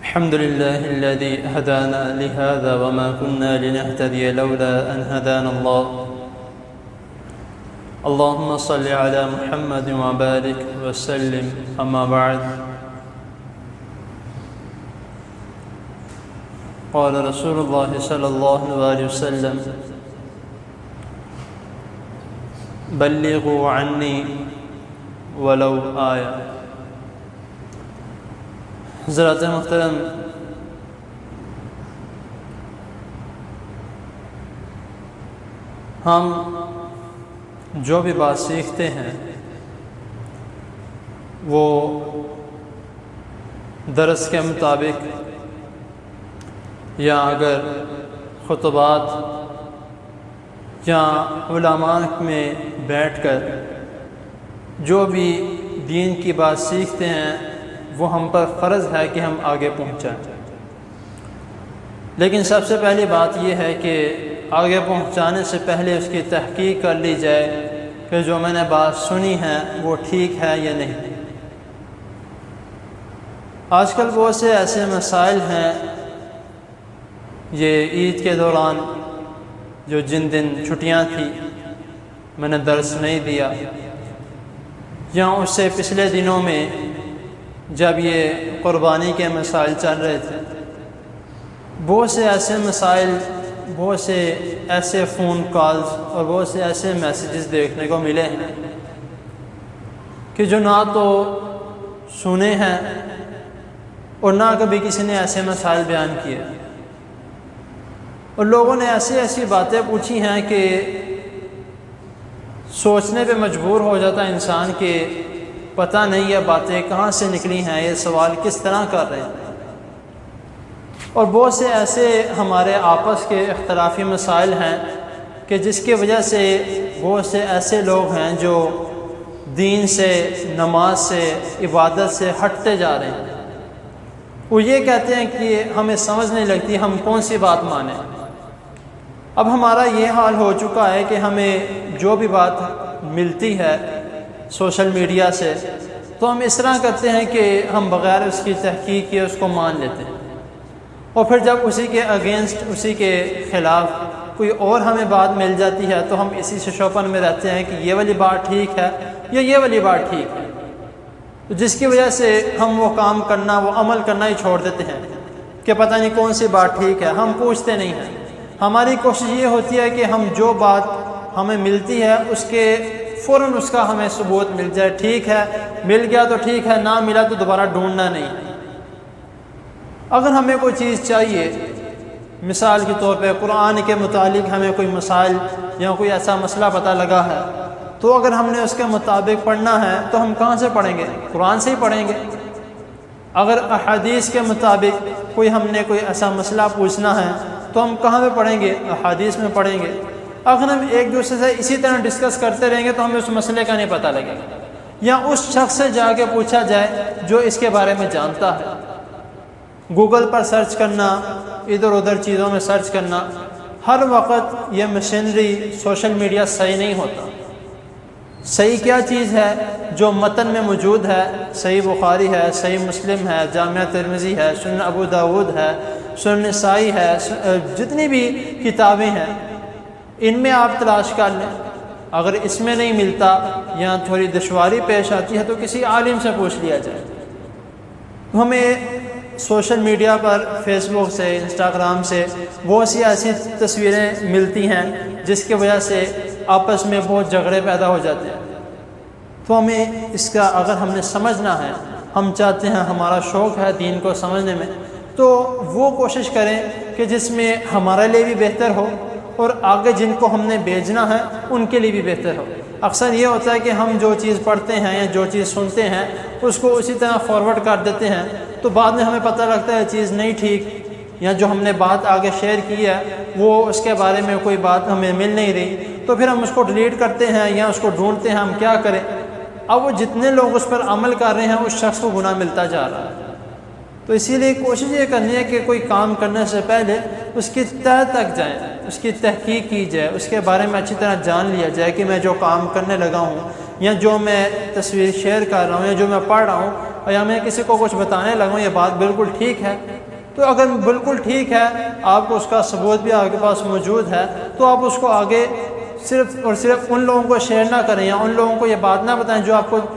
الحمد لله الذي هدانا لهذا وما كنا لنهتدي لولا أن هدانا الله. اللهم صل على محمد وبارك وسلم. أما بعد، قال رسول الله صلى الله عليه وسلم: بلغوا عني ولو آية. حضرات محترم، ہم جو بھی بات سیکھتے ہیں وہ درس کے مطابق یا اگر خطبات یا علماء میں بیٹھ کر جو بھی دین کی بات سیکھتے ہیں وہ ہم پر فرض ہے کہ ہم آگے پہنچائیں. لیکن سب سے پہلی بات یہ ہے کہ آگے پہنچانے سے پہلے اس کی تحقیق کر لی جائے کہ جو میں نے بات سنی ہے وہ ٹھیک ہے یا نہیں. آج کل بہت سے ایسے مسائل ہیں، یہ عید کے دوران جو جن دن چھٹیاں تھیں میں نے درس نہیں دیا، یا اس سے پچھلے دنوں میں جب یہ قربانی کے مسائل چل رہے تھے، بہت سے ایسے مسائل، بہت سے ایسے فون کالز اور بہت سے ایسے میسیجز دیکھنے کو ملے ہیں کہ جو نہ تو سنے ہیں اور نہ کبھی کسی نے ایسے مسائل بیان کیے، اور لوگوں نے ایسی باتیں پوچھی ہیں کہ سوچنے پہ مجبور ہو جاتا ہے انسان کہ پتہ نہیں یہ باتیں کہاں سے نکلی ہیں، یہ سوال کس طرح کر رہے ہیں. اور بہت سے ایسے ہمارے آپس کے اختلافی مسائل ہیں کہ جس کی وجہ سے بہت سے ایسے لوگ ہیں جو دین سے، نماز سے، عبادت سے ہٹتے جا رہے ہیں. وہ یہ کہتے ہیں کہ ہمیں سمجھ نہیں لگتی ہم کون سی بات مانیں. اب ہمارا یہ حال ہو چکا ہے کہ ہمیں جو بھی بات ملتی ہے سوشل میڈیا سے تو ہم اس طرح کرتے ہیں کہ ہم بغیر اس کی تحقیق کیے اس کو مان لیتے ہیں، اور پھر جب اسی کے اگینسٹ، اسی کے خلاف کوئی اور ہمیں بات مل جاتی ہے تو ہم اسی ششوپن میں رہتے ہیں کہ یہ والی بات ٹھیک ہے یا یہ والی بات ٹھیک ہے، جس کی وجہ سے ہم وہ کام کرنا، وہ عمل کرنا ہی چھوڑ دیتے ہیں کہ پتہ نہیں کون سی بات ٹھیک ہے. ہم پوچھتے نہیں ہیں. ہماری کوشش یہ ہوتی ہے کہ ہم جو بات ہمیں ملتی ہے اس کے فوراً اس کا ہمیں ثبوت مل جائے. ٹھیک ہے، مل گیا تو ٹھیک ہے، نہ ملا تو دوبارہ ڈھونڈنا نہیں. اگر ہمیں کوئی چیز چاہیے، مثال کے طور پہ قرآن کے متعلق ہمیں کوئی مسائل یا کوئی ایسا مسئلہ پتہ لگا ہے، تو اگر ہم نے اس کے مطابق پڑھنا ہے تو ہم کہاں سے پڑھیں گے؟ قرآن سے ہی پڑھیں گے. اگر احادیث کے مطابق ہم نے کوئی ایسا مسئلہ پوچھنا ہے تو ہم کہاں پہ پڑھیں گے؟ احادیث میں پڑھیں گے. اگر ہم ایک دوسرے سے اسی طرح ڈسکس کرتے رہیں گے تو ہمیں اس مسئلے کا نہیں پتہ لگے گا. یا اس شخص سے جا کے پوچھا جائے جو اس کے بارے میں جانتا ہے. گوگل پر سرچ کرنا، ادھر ادھر چیزوں میں سرچ کرنا، ہر وقت یہ مشینری سوشل میڈیا صحیح نہیں ہوتا. صحیح کیا چیز ہے؟ جو متن میں موجود ہے. صحیح بخاری ہے، صحیح مسلم ہے، جامعہ ترمذی ہے، سنن ابو داود ہے، سنن نسائی ہے، جتنی بھی کتابیں ہیں ان میں آپ تلاش کر لیں. اگر اس میں نہیں ملتا یا تھوڑی دشواری پیش آتی ہے تو کسی عالم سے پوچھ لیا جائے. ہمیں سوشل میڈیا پر فیس بک سے، انسٹاگرام سے بہت سی ایسی تصویریں ملتی ہیں جس کی وجہ سے آپس میں بہت جھگڑے پیدا ہو جاتے ہیں. تو ہمیں اس کا اگر ہم نے سمجھنا ہے، ہم چاہتے ہیں، ہمارا شوق ہے دین کو سمجھنے میں، تو وہ کوشش کریں کہ جس میں ہمارے لیے بھی بہتر ہو اور آگے جن کو ہم نے بھیجنا ہے ان کے لیے بھی بہتر ہو. اکثر یہ ہوتا ہے کہ ہم جو چیز پڑھتے ہیں یا جو چیز سنتے ہیں اس کو اسی طرح فارورڈ کر دیتے ہیں، تو بعد میں ہمیں پتہ لگتا ہے چیز نہیں ٹھیک، یا جو ہم نے بات آگے شیئر کی ہے وہ اس کے بارے میں کوئی بات ہمیں مل نہیں رہی، تو پھر ہم اس کو ڈیلیٹ کرتے ہیں یا اس کو ڈھونڈتے ہیں ہم کیا کریں. اب وہ جتنے لوگ اس پر عمل کر رہے ہیں اس شخص کو گناہ ملتا جا رہا ہے. تو اسی لیے کوشش یہ کرنی ہے کہ کوئی کام کرنے سے پہلے اس کی تہ تک جائیں، اس کی تحقیق کی جائے، اس کے بارے میں اچھی طرح جان لیا جائے کہ میں جو کام کرنے لگا ہوں یا جو میں تصویر شیئر کر رہا ہوں یا جو میں پڑھ رہا ہوں یا میں کسی کو کچھ بتانے لگا ہوں یہ بات بالکل ٹھیک ہے تو اگر بالکل ٹھیک ہے، آپ کو اس کا ثبوت بھی آپ کے پاس موجود ہے، تو آپ اس کو آگے صرف اور صرف ان لوگوں کو شیئر نہ کریں یا ان لوگوں کو یہ بات نہ بتائیں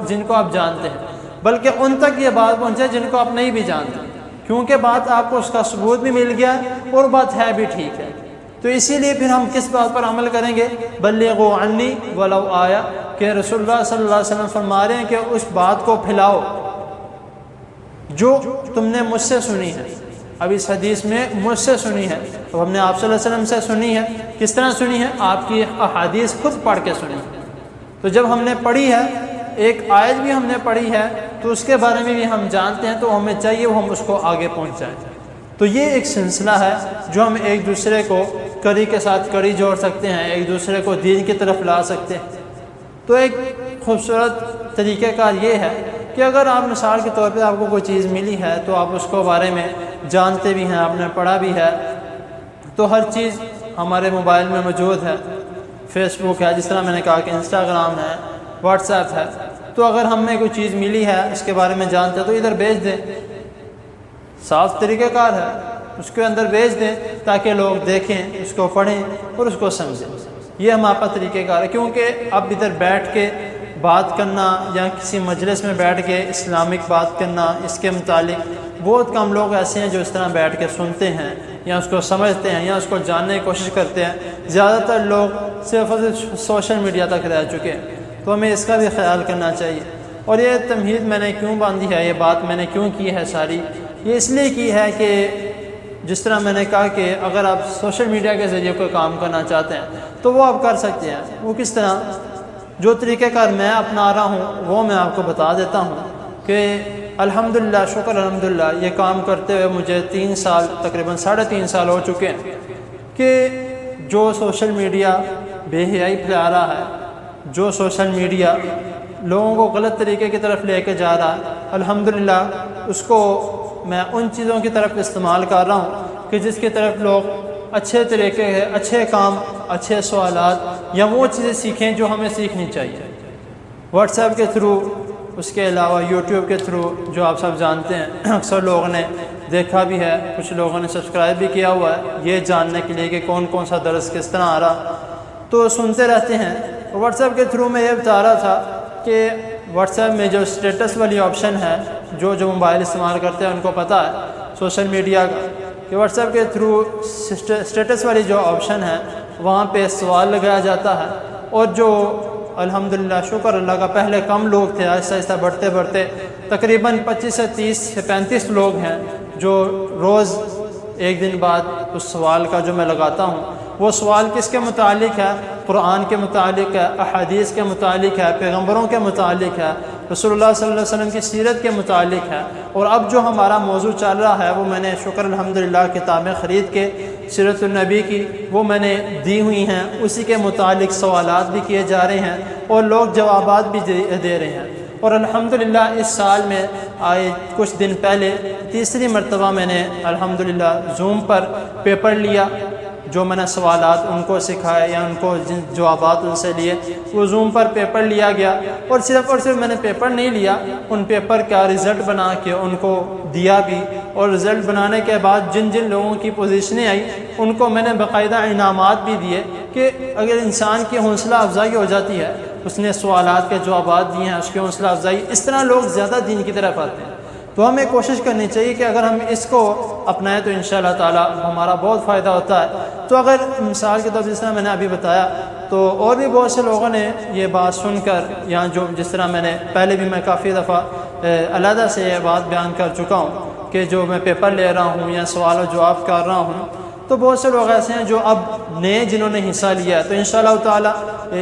جن کو آپ جانتے ہیں، بلکہ ان تک یہ بات پہنچے جن کو آپ نہیں بھی جانتے، کیونکہ بات آپ کو اس کا ثبوت بھی مل گیا اور بات ہے بھی ٹھیک ہے۔ تو اسی لیے پھر ہم کس بات پر عمل کریں گے؟ بلغوا عنی ولو آیا، کہ رسول اللہ صلی اللہ علیہ وسلم فرما رہے ہیں کہ اس بات کو پھیلاؤ جو تم نے مجھ سے سنی ہے۔ اب اس حدیث میں مجھ سے سنی ہے، تو ہم نے آپ صلی اللہ علیہ وسلم سے سنی ہے۔ کس طرح سنی ہے؟ آپ کی احادیث خود پڑھ کے سنی ہے۔ تو جب ہم نے پڑھی ہے، ایک آیت بھی ہم نے پڑھی ہے، تو اس کے بارے میں بھی ہم جانتے ہیں، تو ہمیں چاہیے وہ ہم اس کو آگے پہنچائیں۔ تو یہ ایک سلسلہ ہے جو ہم ایک دوسرے کو کڑی کے ساتھ کڑی جوڑ سکتے ہیں، ایک دوسرے کو دین کی طرف لا سکتے ہیں۔ تو ایک خوبصورت طریقہ کار یہ ہے کہ اگر آپ مثال کے طور پہ آپ کو کوئی چیز ملی ہے تو آپ اس کو بارے میں جانتے بھی ہیں، آپ نے پڑھا بھی ہے، تو ہر چیز ہمارے موبائل میں موجود ہے، فیس بک ہے، جس طرح میں نے کہا کہ انسٹاگرام ہے، واٹس ایپ ہے، تو اگر ہمیں کوئی چیز ملی ہے اس کے بارے میں جانتے ہیں تو ادھر بھیج دیں، صاف طریقہ کار ہے، اس کے اندر بھیج دیں تاکہ لوگ دیکھیں، اس کو پڑھیں اور اس کو سمجھیں۔ یہ ہمارا طریقہ کار ہے، کیونکہ اب ادھر بیٹھ کے بات کرنا یا کسی مجلس میں بیٹھ کے اسلامک بات کرنا، اس کے متعلق بہت کم لوگ ایسے ہیں جو اس طرح بیٹھ کے سنتے ہیں یا اس کو سمجھتے ہیں یا اس کو جاننے کی کوشش کرتے ہیں۔ زیادہ تر لوگ صرف اور صرف سوشل میڈیا تک رہ چکے ہیں، تو ہمیں اس کا بھی خیال کرنا چاہیے۔ اور یہ تمہید میں نے کیوں باندھی ہے، یہ بات میں نے کیوں کی ہے ساری، یہ اس لیے کی ہے کہ جس طرح میں نے کہا کہ اگر آپ سوشل میڈیا کے ذریعے کوئی کام کرنا چاہتے ہیں تو وہ آپ کر سکتے ہیں۔ وہ کس طرح؟ جو طریقہ کار میں اپنا رہا ہوں وہ میں آپ کو بتا دیتا ہوں کہ الحمدللہ، شکر الحمدللہ، یہ کام کرتے ہوئے مجھے 3 سال، تقریباً 3.5 سال ہو چکے ہیں کہ جو سوشل میڈیا بے حیائی پھیلا رہا ہے، جو سوشل میڈیا لوگوں کو غلط طریقے کی طرف لے کے جا رہا ہے، الحمدللہ اس کو میں ان چیزوں کی طرف استعمال کر رہا ہوں کہ جس کی طرف لوگ اچھے طریقے ہے، اچھے کام، اچھے سوالات یا وہ چیزیں سیکھیں جو ہمیں سیکھنی چاہیے۔ واٹس ایپ کے تھرو، اس کے علاوہ یوٹیوب کے تھرو، جو آپ سب جانتے ہیں، اکثر لوگوں نے دیکھا بھی ہے، کچھ لوگوں نے سبسکرائب بھی کیا ہوا ہے یہ جاننے کے لیے کہ کون کون سا درس کس طرح آ رہا، تو سنتے رہتے ہیں۔ واٹس ایپ کے تھرو میں یہ بتا رہا تھا کہ واٹس ایپ میں جو اسٹیٹس والی آپشن ہے، جو موبائل استعمال کرتے ہیں ان کو پتہ ہے سوشل میڈیا کا کہ واٹس ایپ کے تھرو اسٹیٹس والی جو آپشن ہے وہاں پہ سوال لگایا جاتا ہے، اور جو الحمدللہ شکر اللہ کا پہلے کم لوگ تھے، آہستہ آہستہ بڑھتے بڑھتے تقریباً 25 سے 30 سے 35 لوگ ہیں جو روز ایک دن بعد اس سوال کا جو میں لگاتا ہوں، وہ سوال کس کے متعلق ہے؟ قرآن کے متعلق ہے، احادیث کے متعلق ہے، پیغمبروں کے متعلق ہے، رسول اللہ صلی اللہ علیہ وسلم کی سیرت کے متعلق ہے۔ اور اب جو ہمارا موضوع چل رہا ہے وہ میں نے شکر الحمدللہ کتابیں خرید کے سیرت النبی کی وہ میں نے دی ہوئی ہیں، اسی کے متعلق سوالات بھی کیے جا رہے ہیں اور لوگ جوابات بھی دے رہے ہیں۔ اور الحمدللہ اس سال میں آئے کچھ دن پہلے 3ری مرتبہ میں نے الحمدللہ زوم پر پیپر لیا، جو میں نے سوالات ان کو سکھائے یا ان کو جن جوابات ان سے لیے، وہ زوم پر پیپر لیا گیا، اور صرف میں نے پیپر نہیں لیا، ان پیپر کا رزلٹ بنا کے ان کو دیا بھی، اور رزلٹ بنانے کے بعد جن جن لوگوں کی پوزیشنیں آئی ان کو میں نے باقاعدہ انعامات بھی دیے کہ اگر انسان کی حوصلہ افزائی ہو جاتی ہے، اس نے سوالات کے جوابات دیے ہیں، اس کی حوصلہ افزائی، اس طرح لوگ زیادہ دین کی طرف آتے ہیں۔ تو ہمیں کوشش کرنی چاہیے کہ اگر ہم اس کو اپنائیں تو انشاءاللہ تعالی ہمارا بہت فائدہ ہوتا ہے۔ تو اگر مثال کے طور پر جس طرح میں نے ابھی بتایا، تو اور بھی بہت سے لوگوں نے یہ بات سن کر، یا جو جس طرح میں نے پہلے بھی میں کافی دفعہ علیحدہ سے یہ بات بیان کر چکا ہوں کہ جو میں پیپر لے رہا ہوں یا سوال و جواب کر رہا ہوں، تو بہت سے لوگ ایسے ہیں جو اب نئے جنہوں نے حصہ لیا ہے۔ تو انشاءاللہ تعالی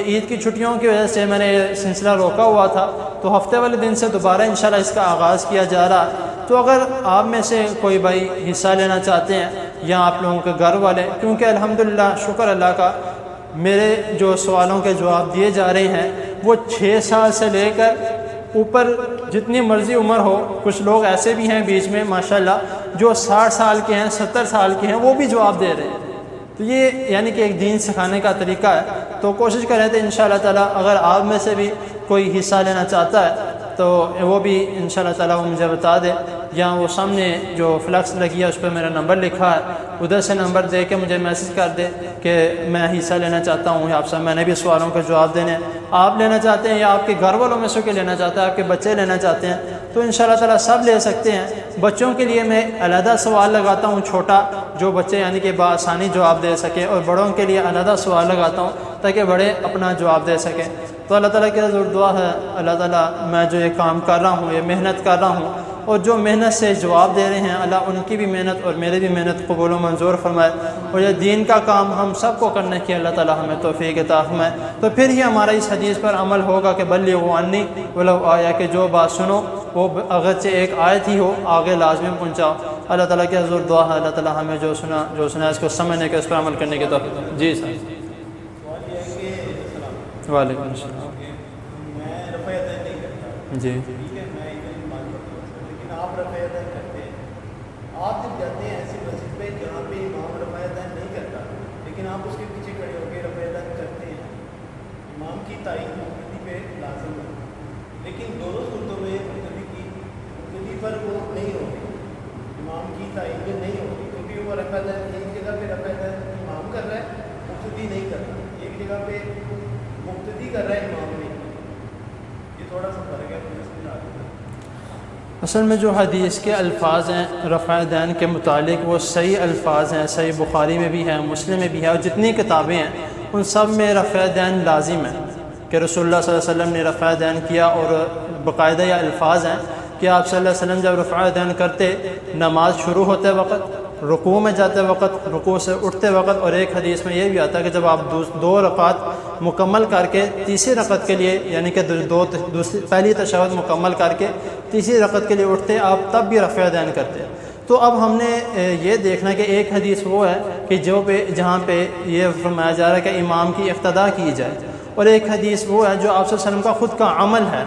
عید کی چھٹیوں کی وجہ سے میں نے یہ سلسلہ روکا ہوا تھا، تو ہفتے والے دن سے دوبارہ انشاءاللہ اس کا آغاز کیا جا رہا ہے۔ تو اگر آپ میں سے کوئی بھائی حصہ لینا چاہتے ہیں یا آپ لوگوں کے گھر والے، کیونکہ الحمدللہ شکر اللہ کا میرے جو سوالوں کے جواب دیے جا رہے ہیں وہ 6 سال سے لے کر اوپر جتنی مرضی عمر ہو، کچھ لوگ ایسے بھی ہیں بیچ میں ماشاءاللہ جو 60 سال کے ہیں، 70 سال کے ہیں، وہ بھی جواب دے رہے ہیں۔ تو یہ یعنی کہ ایک دین سکھانے کا طریقہ ہے۔ تو کوشش کریں تو انشاءاللہ تعالی اگر آپ میں سے بھی کوئی حصہ لینا چاہتا ہے تو وہ بھی انشاءاللہ تعالیٰ وہ مجھے بتا دے، یا وہ سامنے جو فلیکس لگی ہے اس پہ میرا نمبر لکھا ہے، ادھر سے نمبر دے کے مجھے میسج کر دے کہ میں حصہ لینا چاہتا ہوں آپ سے، میں نے بھی سوالوں کے جواب دینے ہیں، آپ لینا چاہتے ہیں یا آپ کے گھر والوں میں سے کوئی لینا چاہتا ہے، آپ کے بچے لینا چاہتے ہیں تو انشاءاللہ تعالیٰ سب لے سکتے ہیں۔ بچوں کے لیے میں علیحدہ سوال لگاتا ہوں چھوٹا، جو بچے یعنی کہ بآسانی جواب دے سکیں، اور بڑوں کے لیے علیحدہ سوال لگاتا ہوں تاکہ بڑے اپنا جواب دے سکیں۔ تو اللہ تعالیٰ کی حضور دعا ہے اللہ تعالیٰ میں جو یہ کام کر رہا ہوں، یہ محنت کر رہا ہوں، اور جو محنت سے جواب دے رہے ہیں اللہ ان کی بھی محنت اور میرے بھی محنت قبول و منظور فرمائے، اور یہ دین کا کام ہم سب کو کرنے کی اللہ تعالیٰ ہمیں توفیق عطا فرمائے۔ تو پھر ہی ہمارا اس حدیث پر عمل ہوگا کہ بلغوا عنی ولو آیا، کہ جو بات سنو وہ اگرچہ ایک آیت ہی ہو آگے لازمی پہنچاؤ۔ اللہ تعالیٰ کی حضور دعا ہے اللہ تعالیٰ ہمیں جو سنا اس کو سمجھنے کے، اس پر عمل کرنے کی توفیق۔ جی سر۔ وعلیکم السلام۔ جی لیکن آپ رفع یدین کرتے ہیں، آپ جب جاتے ہیں ایسی مسجد پہ جہاں پہ امام رفع یدین نہیں کرتا لیکن آپ اس کے پیچھے کھڑے ہو کے رفع یدین کرتے ہیں، امام کی تائید مقتدی پہ لازم ہے، لیکن دونوں صورتوں میں مقتدی پر وہ نہیں ہوگی، امام کی تائید میں نہیں ہوگی، کیونکہ وہ رفع یدین ایک جگہ پہ رفع یدین امام کر رہا ہے، مقتدی نہیں کر رہا، ایک جگہ پہ مقتدی کر رہا ہے امام نہیں، یہ تھوڑا سا فرق ہے، مجھے سمجھا دیں۔ اصل میں جو حدیث کے الفاظ ہیں رفع دین کے متعلق وہ صحیح الفاظ ہیں، صحیح بخاری میں بھی ہے، مسلم میں بھی ہے، اور جتنی کتابیں ہیں ان سب میں رفع دین لازم ہے کہ رسول اللہ صلی اللہ علیہ وسلم نے رفع دین کیا، اور باقاعدہ یہ الفاظ ہیں کہ آپ صلی اللہ علیہ وسلم جب رفع دین کرتے نماز شروع ہوتے وقت، رکوع میں جاتے وقت، رکوع سے اٹھتے وقت، اور ایک حدیث میں یہ بھی آتا ہے کہ جب آپ دو رکعت مکمل کر کے تیسری رکعت کے لیے یعنی کہ پہلی تشہد مکمل کر کے تیسری رکعت کے لیے اٹھتے آپ تب بھی رفع دین کرتے۔ تو اب ہم نے یہ دیکھنا کہ ایک حدیث وہ ہے کہ جہاں پہ یہ فرمایا جا رہا ہے کہ امام کی اقتداء کی جائے، اور ایک حدیث وہ ہے جو آپ صلی اللہ علیہ وسلم کا خود کا عمل ہے،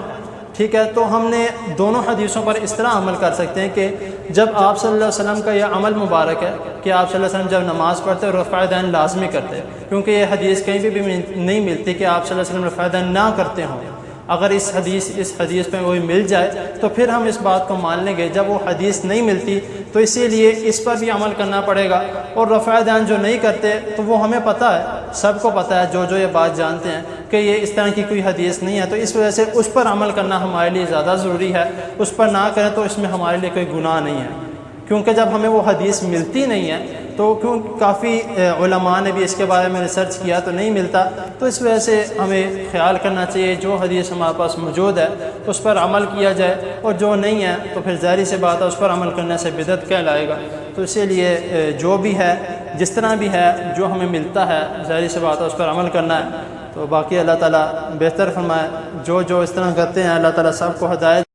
ٹھیک ہے۔ تو ہم نے دونوں حدیثوں پر اس طرح عمل کر سکتے ہیں کہ جب آپ صلی اللہ علیہ وسلم کا یہ عمل مبارک ہے کہ آپ صلی اللہ علیہ وسلم جب نماز پڑھتے اور رفع دین لازمی کرتے، کیونکہ یہ حدیث کہیں بھی نہیں ملتی کہ آپ صلی اللہ علیہ وسلم رفع دین نہ کرتے ہوں۔ اگر اس حدیث پہ وہی مل جائے تو پھر ہم اس بات کو مان لیں گے، جب وہ حدیث نہیں ملتی تو اسی لیے اس پر بھی عمل کرنا پڑے گا، اور رفع دین جو نہیں کرتے تو وہ ہمیں پتہ ہے، سب کو پتہ ہے جو یہ بات جانتے ہیں کہ یہ اس طرح کی کوئی حدیث نہیں ہے، تو اس وجہ سے اس پر عمل کرنا ہمارے لیے زیادہ ضروری ہے، اس پر نہ کریں تو اس میں ہمارے لیے کوئی گناہ نہیں ہے، کیونکہ جب ہمیں وہ حدیث ملتی نہیں ہے تو کافی علماء نے بھی اس کے بارے میں ریسرچ کیا تو نہیں ملتا، تو اس وجہ سے ہمیں خیال کرنا چاہیے جو حدیث ہمارے پاس موجود ہے اس پر عمل کیا جائے، اور جو نہیں ہے تو پھر ظاہری سی بات ہے اس پر عمل کرنے سے بدعت کہلائے گا۔ تو اسی لیے جو بھی ہے جس طرح بھی ہے جو ہمیں ملتا ہے ظاہری سی بات ہے اس پر عمل کرنا ہے، تو باقی اللہ تعالیٰ بہتر فرمائے، جو اس طرح کرتے ہیں اللہ تعالیٰ سب کو ہدایت